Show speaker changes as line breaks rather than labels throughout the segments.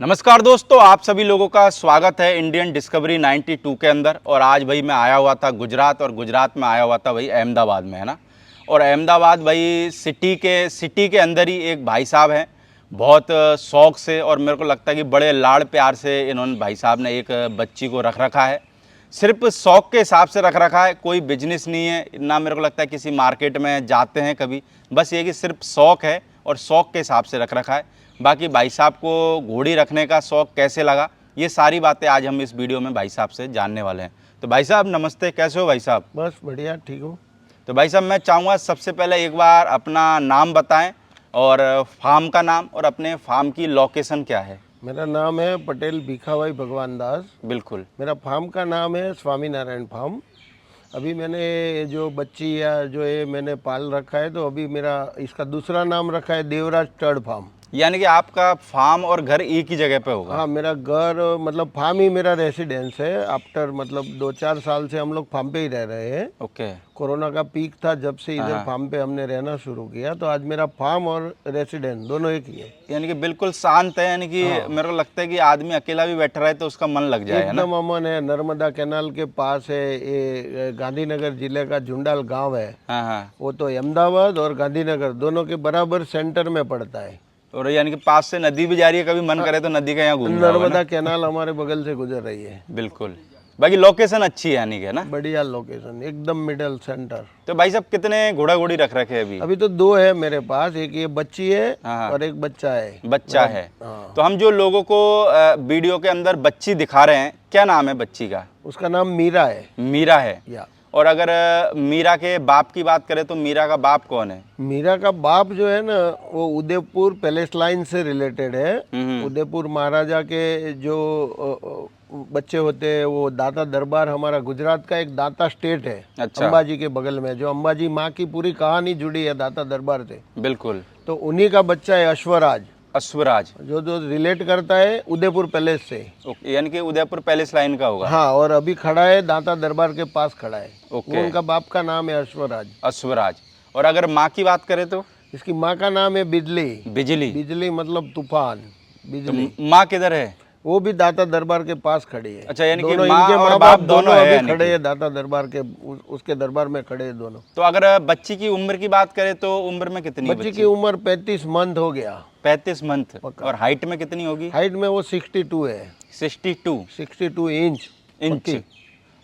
नमस्कार दोस्तों, आप सभी लोगों का स्वागत है इंडियन डिस्कवरी 92 के अंदर। और आज भाई मैं आया हुआ था गुजरात, और गुजरात में आया हुआ था भाई अहमदाबाद में, है ना। और अहमदाबाद भाई सिटी के अंदर ही एक भाई साहब हैं, बहुत शौक से, और मेरे को लगता है कि बड़े लाड़ प्यार से इन्होंने भाई साहब ने एक बच्ची को रख रखा है। सिर्फ शौक के हिसाब से रख रखा है, कोई बिजनेस नहीं है ना। मेरे को लगता है किसी मार्केट में जाते हैं कभी, बस ये कि सिर्फ शौक है और शौक के हिसाब से रख रखा है। बाकी भाई साहब को घोड़ी रखने का शौक कैसे लगा, ये सारी बातें आज हम इस वीडियो में भाई साहब से जानने वाले हैं। तो भाई साहब नमस्ते, कैसे हो भाई साहब?
बस बढ़िया, ठीक हूँ।
तो भाई साहब मैं चाहूँगा सबसे पहले एक बार अपना नाम बताएं, और फार्म का नाम, और अपने फार्म की लोकेशन क्या है।
मेरा नाम है पटेल भीखाभाई भगवान दास।
बिल्कुल।
मेरा फार्म का नाम है स्वामी नारायण फार्म। अभी मैंने जो बच्ची या जो ये मैंने पाल रखा है, तो अभी मेरा इसका दूसरा नाम रखा है देवराज टर्ड फार्म।
यानी कि आपका फार्म और घर एक ही जगह पे होगा?
हाँ, मेरा घर मतलब फार्म ही मेरा रेसिडेंस है। आफ्टर मतलब 2-4 साल से हम लोग फार्म पे ही रह रहे हैं।
ओके।
कोरोना का पीक था जब से इधर फार्म पे हमने रहना शुरू किया, तो आज मेरा फार्म और रेसिडेंस दोनों एक ही है।
यानी कि बिल्कुल शांत है, यानी कि मेरे को लगता है कि आदमी अकेला भी बैठ रहा है तो उसका मन लग जाएगा ना।
एकदम अमन है, नर्मदा कैनाल के पास है। ये गांधीनगर जिले का जुंडाल गांव है।
हाँ हाँ।
वो तो अहमदाबाद और गांधीनगर दोनों के बराबर सेंटर में पड़ता है।
और यानी कि पास से नदी भी जा रही है, कभी मन करे तो नदी का यहाँ घूम रहा होगा ना?
नर्मदा कैनाल हमारे बगल से गुजर रही है।
बिल्कुल। बाकी लोकेशन अच्छी है यानी कि, है ना?
बढ़िया लोकेशन, एकदम मिडल सेंटर।
तो भाई साहब कितने घोड़ा घोड़ी रख रखे हैं अभी?
अभी तो 2 है मेरे पास, एक ये बच्ची है
हाँ।
और एक बच्चा है।
बच्चा है।
हाँ।
तो हम जो लोगों को वीडियो के अंदर बच्ची दिखा रहे हैं, क्या नाम है बच्ची का?
उसका नाम मीरा है।
मीरा है।
या
और अगर मीरा के बाप की बात करें तो मीरा का बाप कौन है?
मीरा का बाप जो है ना, वो उदयपुर पैलेस लाइन से रिलेटेड है। उदयपुर महाराजा के जो बच्चे होते हैं, वो दाता दरबार, हमारा गुजरात का एक दाता स्टेट है।
अच्छा।
अंबाजी के बगल में, जो अंबाजी माँ की पूरी कहानी जुड़ी है दाता दरबार से।
बिल्कुल।
तो उन्हीं का बच्चा है अश्वराज,
अश्वराज।
जो जो रिलेट करता है उदयपुर पैलेस से।
यानी कि उदयपुर पैलेस लाइन का होगा।
हाँ, और अभी खड़ा है दाता दरबार के पास खड़ा है।
ओके।
वो उनका बाप का नाम है अश्वराज।
अश्वराज। और अगर माँ की बात करें तो?
इसकी माँ का नाम है बिजली।
बिजली।
बिजली मतलब तूफान, बिजली।
तो माँ किधर है?
वो भी दाता दरबार के पास खड़ी है।
अच्छा, यानी कि
दोनों
माँ
इनके
और
माँ
बाप
बाप
दोनों है
अभी
यानी
खड़े
कि।
हैं दाता दरबार के, उसके दरबार में खड़े हैं दोनों।
तो अगर बच्ची की उम्र की बात करें तो उम्र में कितनी?
बच्ची की उम्र 35 मंथ हो गया।
35 मंथ। और हाइट में कितनी होगी?
हाइट में वो 62 है। 62 इंच।
इंच।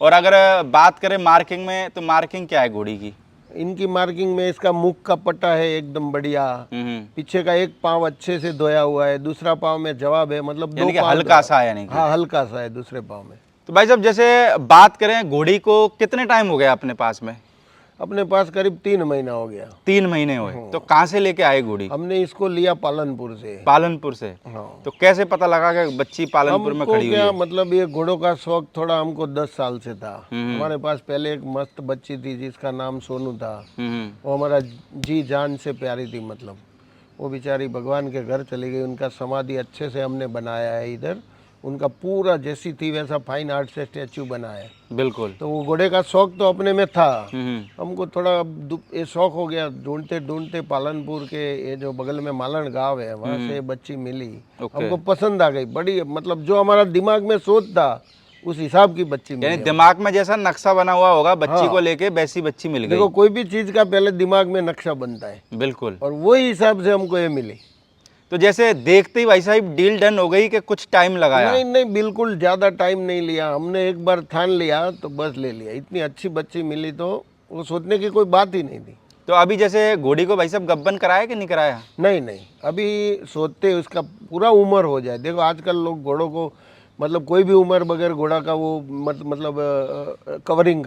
और अगर बात करें मार्किंग में, तो मार्किंग क्या है घोड़ी की?
इनकी मार्किंग में इसका मुख का पट्टा है एकदम बढ़िया। पीछे का एक पाँव अच्छे से धोया हुआ है, दूसरा पाँव में जवाब है, मतलब 2 पाँव
हल्का सा है यानी कि।
हाँ, हल्का सा है दूसरे पाँव में।
तो भाई साहब जैसे बात करें घोड़ी को, कितने टाइम हो गया अपने पास में?
अपने पास करीब 3 महीना हो गया।
3 महीने हुए। तो कहाँ से लेके आए घोड़ी?
हमने इसको लिया पालनपुर से।
पालनपुर से?
हाँ।
तो कैसे पता लगा कि बच्ची पालनपुर में खड़ी हुई
क्या
है?
मतलब, ये घोड़ों का शौक थोड़ा हमको 10 साल से था। हमारे पास पहले एक मस्त बच्ची थी जिसका नाम सोनू था। वो हमारा जी जान से प्यारी थी। मतलब वो बेचारी भगवान के घर चली गई। उनका समाधि अच्छे से हमने बनाया है इधर। उनका पूरा जैसी थी वैसा फाइन आर्ट से स्टैचू बनाया है।
बिल्कुल।
तो वो घोड़े का शौक तो अपने में था। हमको थोड़ा ये शौक हो गया, ढूंढते ढूंढते पालनपुर के ये जो बगल में मालन गांव है, वहाँ से बच्ची मिली। हमको पसंद आ गई बड़ी। मतलब जो हमारा दिमाग में सोच था उस हिसाब की बच्ची मिली।
यानी दिमाग में जैसा नक्शा बना हुआ होगा बच्ची को लेके, वैसी बच्ची मिल गई।
देखो, कोई भी चीज का पहले दिमाग में नक्शा बनता है।
बिल्कुल।
और वही हिसाब से हमको ये मिली।
तो जैसे देखते ही भाई साहब डील डन हो गई कि कुछ टाइम लगाया?
नहीं नहीं, बिल्कुल ज्यादा टाइम नहीं लिया। हमने एक बार ठान लिया तो बस ले लिया। इतनी अच्छी बच्ची मिली तो वो सोचने की कोई बात ही नहीं थी।
तो अभी जैसे घोड़ी को भाई साहब गब्बन कराया कि नहीं कराया?
नहीं नहीं, अभी सोचते उसका पूरा उम्र हो जाए। देखो आजकल लोग घोड़ों को मतलब कोई भी उम्र बगैर घोड़ा का वो मतलब कवरिंग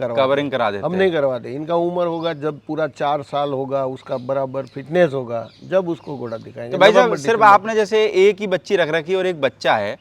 करा देते।
हम नहीं करवाते। इनका उम्र होगा जब पूरा 4 साल होगा, उसका बराबर फिटनेस होगा, जब उसको घोड़ा दिखाएंगे।
तो भाई साहब सिर्फ आपने जैसे एक ही बच्ची रख रखी और एक बच्चा है,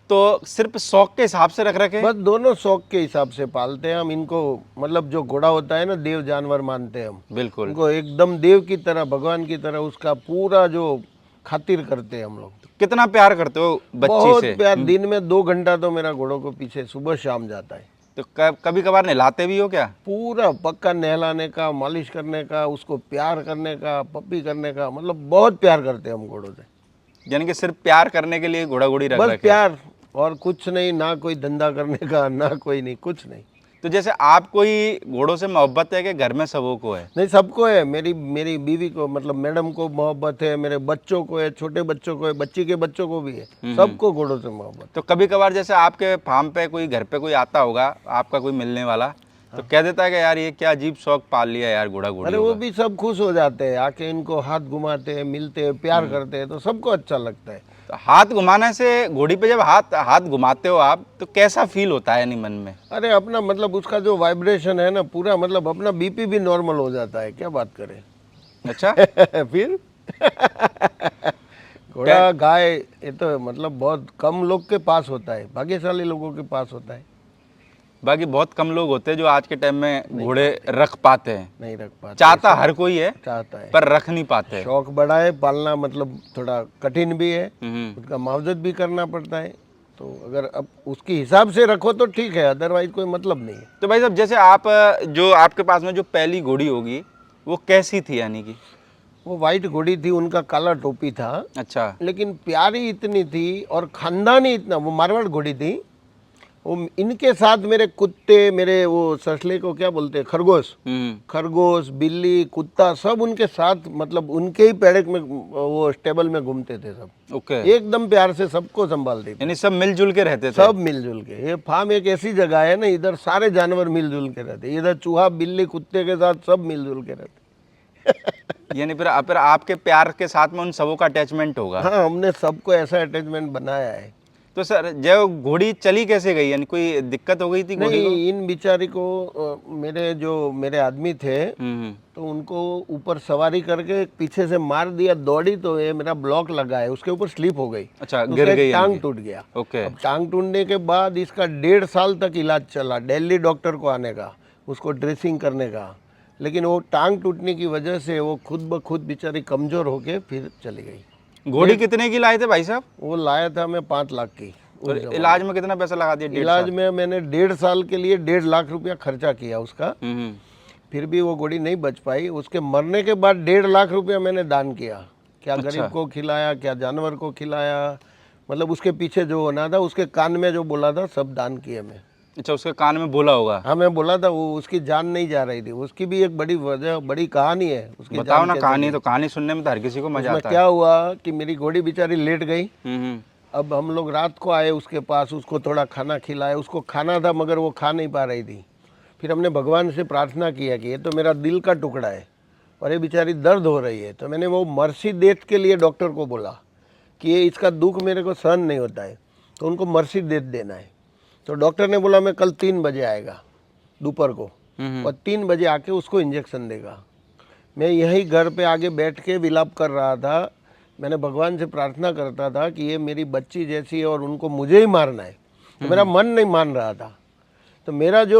तो सिर्फ शौक के हिसाब से रख रखे?
बस दोनों शौक के हिसाब से पालते हैं हम इनको। मतलब जो घोड़ा होता है ना, देव जानवर मानते हैं हम।
बिल्कुल।
उनको एकदम देव की तरह, भगवान की तरह उसका पूरा जो खातिर करते हैं हम लोग।
कितना प्यार करते हो बच्ची
बहुत
से?
प्यार। दिन में 2 घंटा तो मेरा घोड़ों को पीछे सुबह शाम जाता है।
तो कभी कभार नहलाते भी हो क्या?
पूरा पक्का नहलाने का, मालिश करने का, उसको प्यार करने का, पप्पी करने का, मतलब बहुत प्यार करते हैं हम घोड़ों से।
यानी कि सिर्फ प्यार करने के लिए घोड़ा घोड़ी रख
बस
रखे।
प्यार और कुछ नहीं, ना कोई धंधा करने का, ना कोई नहीं, कुछ नहीं।
तो जैसे आपको ही घोड़ों से मोहब्बत है कि घर में सबों को है?
नहीं, सबको है। मेरी मेरी बीवी को, मतलब मैडम को मोहब्बत है, मेरे बच्चों को है, छोटे बच्चों को है, बच्ची के बच्चों को भी है, सबको घोड़ों से मोहब्बत।
तो कभी कभार जैसे आपके फार्म पे कोई, घर पे कोई आता होगा आपका कोई मिलने वाला, तो कह देता है कि यार ये क्या अजीब शौक पाल लिया यार घोड़ा घोड़ी
अरे वो
होगा।
भी सब खुश हो जाते हैं, आके इनको हाथ घुमाते हैं, मिलते हैं, प्यार करते हैं, तो सबको अच्छा लगता है।
तो हाथ घुमाने से, घोड़ी पे जब हाथ हाथ घुमाते हो आप, तो कैसा फील होता है यानी मन में?
अरे अपना मतलब उसका जो वाइब्रेशन है ना पूरा, मतलब अपना बीपी भी नॉर्मल हो जाता है, क्या बात करें।
अच्छा।
फिर घोड़ा गाय ये तो मतलब बहुत कम लोग के पास होता है, भाग्यशाली लोगों के पास होता है।
बाकी बहुत कम लोग होते हैं जो आज के टाइम में घोड़े रख पाते हैं।
नहीं रख पाते।
चाहता हर कोई है,
चाहता है,
पर रख नहीं पाते हैं।
शौक बड़ा है, पालना मतलब थोड़ा कठिन भी है,
हम्म।
उसका मुआवजत भी करना पड़ता है। तो अगर अब उसके हिसाब से रखो तो ठीक है, अदरवाइज कोई मतलब नहीं है।
तो भाई साहब जैसे आप, जो आपके पास में जो पहली घोड़ी होगी वो कैसी थी यानी कि?
वो वाइट घोड़ी थी, उनका काला टोपी था,
अच्छा।
लेकिन प्यारी इतनी थी और खानदानी इतना, वो मारवाड़ घोड़ी थी। वो इनके साथ मेरे कुत्ते, मेरे वो ससले को क्या बोलते हैं, खरगोश, खरगोश, बिल्ली, कुत्ता, सब उनके साथ, मतलब उनके ही पैड़क में, वो स्टेबल में घूमते थे सब।
ओके।
एकदम प्यार से सबको संभालते थे,
यानी सब मिलजुल के रहते थे।
सब मिलजुल के। ये फार्म एक ऐसी जगह है ना, इधर सारे जानवर मिलजुल के रहते, इधर चूहा, बिल्ली, कुत्ते के साथ सब मिलजुल के रहते।
यानी फिर आपके प्यार के साथ में उन सबों का अटैचमेंट होगा।
हाँ, हमने सबको ऐसा अटैचमेंट बनाया है।
तो सर जब घोड़ी चली कैसे गई, यानी कोई दिक्कत हो गई थी घोड़ी को?
नहीं, इन बिचारी को मेरे आदमी थे, तो उनको ऊपर सवारी करके पीछे से मार दिया, दौड़ी तो ये मेरा ब्लॉक लगा है, उसके ऊपर स्लिप हो गई।
अच्छा,
तो
गिर
उसका
गई
एक
यानी
टांग
कि।
टूट गया।
ओके।
अब टांग टूटने के बाद इसका 1.5 साल तक इलाज चला, दिल्ली डॉक्टर को आने का, उसको ड्रेसिंग करने का। लेकिन वो टांग टूटने की वजह से वो खुद ब खुद बेचारी कमजोर होके फिर चली गई।
घोड़ी कितने की लाए थे भाई साहब?
वो लाया था मैं 5 लाख की।
और इलाज में कितना पैसा लगा दिया? 1.5
इलाज
साल?
में मैंने 1.5 साल के लिए 1.5 लाख रुपया खर्चा किया उसका। फिर भी वो घोड़ी नहीं बच पाई। उसके मरने के बाद 1.5 लाख रुपया मैंने दान किया। क्या गरीब को खिलाया, क्या जानवर को खिलाया, मतलब उसके पीछे जो होना था, उसके कान में जो बोला था, सब दान किए मैं।
अच्छा, उसके कान में बोला होगा?
हाँ, मैं बोला था, वो उसकी जान नहीं जा रही थी। उसकी भी एक बड़ी वजह, बड़ी कहानी है उसकी।
बताओ ना कहानी। तो कहानी सुनने में तो हर किसी को मजा आता है।
क्या हुआ कि मेरी घोड़ी बेचारी लेट गई।
हम्म।
अब हम लोग रात को आए उसके पास, उसको थोड़ा खाना खिलाया। उसको खाना था मगर वो खा नहीं पा रही थी। फिर हमने भगवान से प्रार्थना किया कि ये तो मेरा दिल का टुकड़ा है और ये बेचारी दर्द हो रही है। तो मैंने वो मर्सी डेथ के लिए डॉक्टर को बोला कि ये इसका दुख मेरे को सहन नहीं होता है, तो उनको मर्सी डेथ देना है। तो डॉक्टर ने बोला मैं कल 3 बजे आएगा दोपहर को, और 3 बजे आके उसको इंजेक्शन देगा। मैं यही घर पे आगे बैठ के विलाप कर रहा था। मैंने भगवान से प्रार्थना करता था कि ये मेरी बच्ची जैसी है और उनको मुझे ही मारना है। तो मेरा मन नहीं मान रहा था। तो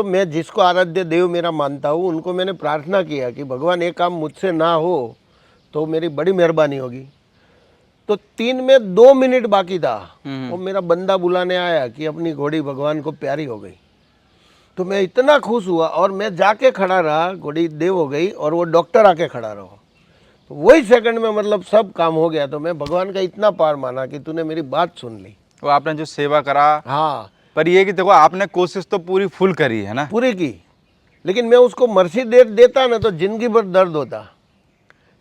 मैं जिसको आराध्य देव मेरा मानता हूँ, उनको मैंने प्रार्थना किया कि भगवान ये काम मुझसे ना हो तो मेरी बड़ी मेहरबानी होगी। तो 3 में 2 मिनट बाकी था, वो मेरा बंदा बुलाने आया कि अपनी घोड़ी भगवान को प्यारी हो गई। तो मैं इतना खुश हुआ और मैं जाके खड़ा रहा, घोड़ी देव हो गई और वो डॉक्टर आके खड़ा रहा। तो वही सेकंड में मतलब सब काम हो गया। तो मैं भगवान का इतना पार माना कि तूने मेरी बात सुन ली।
वो आपने जो सेवा करा,
हाँ,
पर ये कि देखो आपने कोशिश तो पूरी फुल करी है ना?
पूरी की। लेकिन मैं उसको मर्सी देता ना तो जिंदगी भर दर्द होता,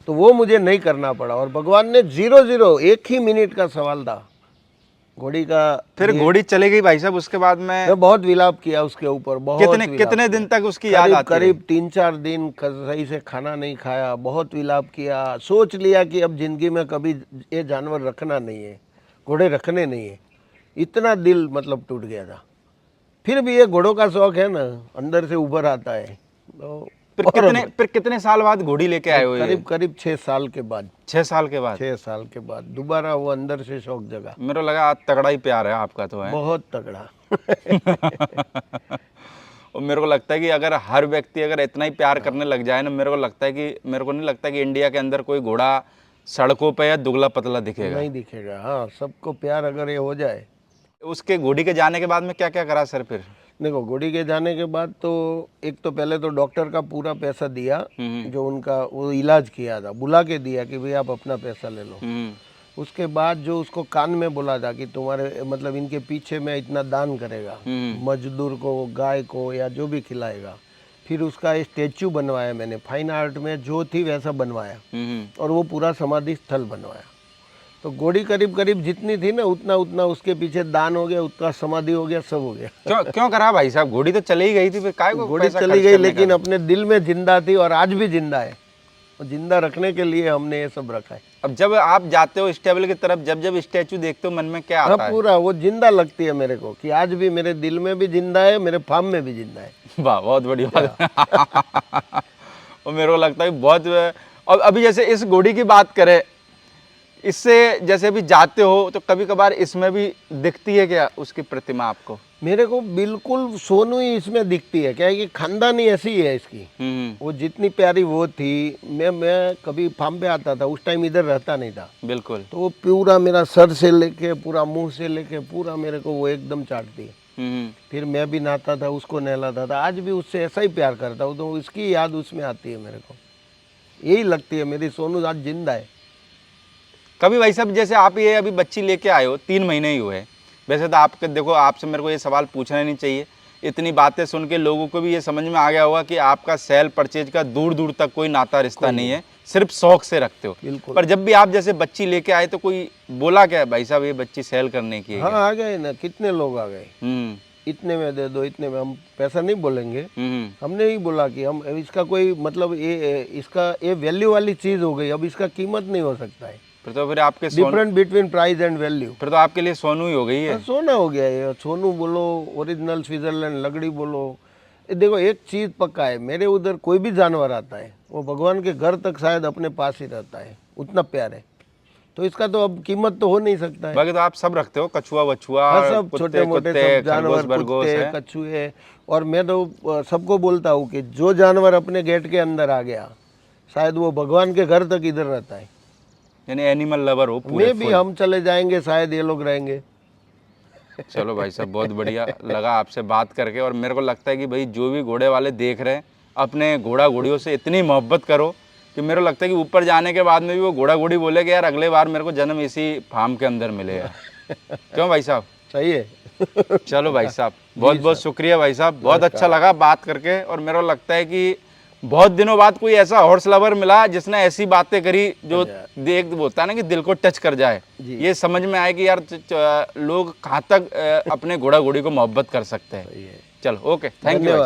तो वो मुझे नहीं करना पड़ा। और भगवान ने 0-0 1 ही मिनट का सवाल था घोड़ी का।
फिर घोड़ी चली गई भाई साहब, उसके बाद में
मैं बहुत विलाप किया उसके ऊपर, बहुत
कितने दिन तक उसकी याद आती है?
करीब 3-4 दिन सही से खाना नहीं खाया, बहुत विलाप किया। सोच लिया कि अब जिंदगी में कभी ये जानवर रखना नहीं है, घोड़े रखने नहीं है। इतना दिल मतलब टूट गया था। फिर भी ये घोड़ों का शौक है ना, अंदर से उभर आता है। तो
फिर कितने साल बाद घोड़ी लेके आए हो?
करीब 6 साल के बाद।
6 साल के बाद?
6 साल के बाद दोबारा वो अंदर से शौक जगा।
मेरे को लगा तगड़ा ही प्यार है आपका तो है।
बहुत तगड़ा।
और मेरे को लगता है कि अगर हर व्यक्ति अगर इतना ही प्यार करने लग जाए ना, मेरे को नहीं लगता कि इंडिया के अंदर कोई घोड़ा सड़कों पे या दुबला पतला दिखेगा।
नहीं दिखेगा। हाँ, सबको प्यार अगर ये हो जाए।
उसके घोड़ी के जाने के बाद में क्या क्या करा सर फिर?
देखो, घोड़ी के जाने के बाद तो एक तो पहले तो डॉक्टर का पूरा पैसा दिया, जो उनका वो इलाज किया था, बुला के दिया कि भाई आप अपना पैसा ले लो। उसके बाद जो उसको कान में बोला था कि तुम्हारे मतलब इनके पीछे में इतना दान करेगा, मजदूर को, गाय को, या जो भी खिलाएगा। फिर उसका स्टेचू बनवाया मैंने, फाइन आर्ट में जो थी वैसा बनवाया, और वो पूरा समाधि स्थल बनवाया। तो घोड़ी करीब करीब जितनी थी ना उतना उतना उसके पीछे दान हो गया, उतना समाधि हो गया, सब हो गया।
क्यों करा भाई साहब? घोड़ी तो चली ही गई थी, फिर काय को
घोड़ी
पैसा
चली
खर्च
गई
करने
लेकिन
का?
अपने दिल में जिंदा थी, और आज भी जिंदा है। और जिंदा रखने के लिए हमने ये सब रखा है।
अब जब आप जाते हो स्टेबल की तरफ, जब जब स्टैचू देखते हो मन में क्या
हाँ,
आता है?
पूरा वो जिंदा लगती है मेरे को कि आज भी मेरे दिल में भी जिंदा है, मेरे फार्म में भी जिंदा है।
वाह, बहुत बड़ी बात है। और मेरे को लगता है बहुत। और अभी जैसे इस घोड़ी की बात करें, इससे जैसे अभी जाते हो तो कभी कभार इसमें भी दिखती है क्या उसकी प्रतिमा आपको?
मेरे को बिल्कुल सोनू ही इसमें दिखती है। क्या है कि खानदानी ऐसी है इसकी। वो जितनी प्यारी वो थी। मैं कभी फार्म पे आता था, उस टाइम इधर रहता नहीं था।
बिल्कुल।
तो वो पूरा मेरा सर से लेके पूरा मुंह से लेके पूरा मेरे को वो एकदम चाटती है। फिर मैं भी नहाता था, उसको नहलाता था। आज भी उससे ऐसा ही प्यार करता हूँ, तो उसकी याद उसमें आती है मेरे को। यही लगती है मेरी सोनू आज जिंदा है।
कभी भाई साहब जैसे आप ये अभी बच्ची लेके आए हो, 3 महीने ही हुए, वैसे तो आपके देखो, आपसे मेरे को ये सवाल पूछना नहीं चाहिए। इतनी बातें सुन के लोगों को भी ये समझ में आ गया होगा कि आपका सेल परचेज का दूर दूर तक कोई नाता रिश्ता नहीं है, सिर्फ शौक से रखते हो।
बिल्कुल।
पर जब भी आप जैसे बच्ची लेके आए तो कोई बोला क्या भाई साहब ये बच्ची सेल करने की है?
हाँ, आ गए ना, कितने लोग आ गए। इतने में दे दो, इतने में। हम पैसा नहीं बोलेंगे, हमने ही बोला कि हम इसका कोई मतलब इसका ये वैल्यू वाली चीज हो गई, अब इसका कीमत नहीं हो सकता है।
फिर आपके
different between price and value.
फिर तो आपके लिए सोनू ही हो गई है।
सोना हो गया ये। सोनू बोलो, ओरिजिनल स्विट्जरलैंड लगड़ी बोलो। देखो एक चीज पक्का है, मेरे उधर कोई भी जानवर आता है वो भगवान के घर तक शायद अपने पास ही रहता है, उतना प्यार है। तो इसका तो अब कीमत तो हो नहीं सकता है।
बाकी तो आप सब रखते हो, कछुआ वछुआ,
सब छोटे मोटे सब जानवर, कुत्ते, कछुए। और मैं तो सबको बोलता हूँ कि जो जानवर अपने गेट के अंदर आ गया शायद वो भगवान के घर तक इधर रहता है।
यानी एनिमल लवर हो पूरे।
मैं भी, हम चले जाएंगे शायद ये लोग रहेंगे।
चलो भाई साहब, बहुत बढ़िया लगा आपसे बात करके। और मेरे को लगता है कि भाई जो भी घोड़े वाले देख रहे हैं, अपने घोड़ा घोड़ियों से इतनी मोहब्बत करो कि मेरे को लगता है कि ऊपर जाने के बाद में भी वो घोड़ा घोड़ी बोलेगा यार अगले बार मेरे को जन्म इसी फार्म के अंदर मिलेगा। क्यों भाई साहब?
सही है।
चलो भाई साहब, बहुत बहुत शुक्रिया भाई साहब, बहुत अच्छा लगा बात करके। और मेरे को लगता है कि बहुत दिनों बाद कोई ऐसा हॉर्स लवर मिला जिसने ऐसी बातें करी जो देख बोलता है ना कि दिल को टच कर जाए। ये समझ में आए कि यार लोग कहाँ तक अपने घोड़ा घोड़ी को मोहब्बत कर सकते हैं। चलो, ओके, थैंक यू।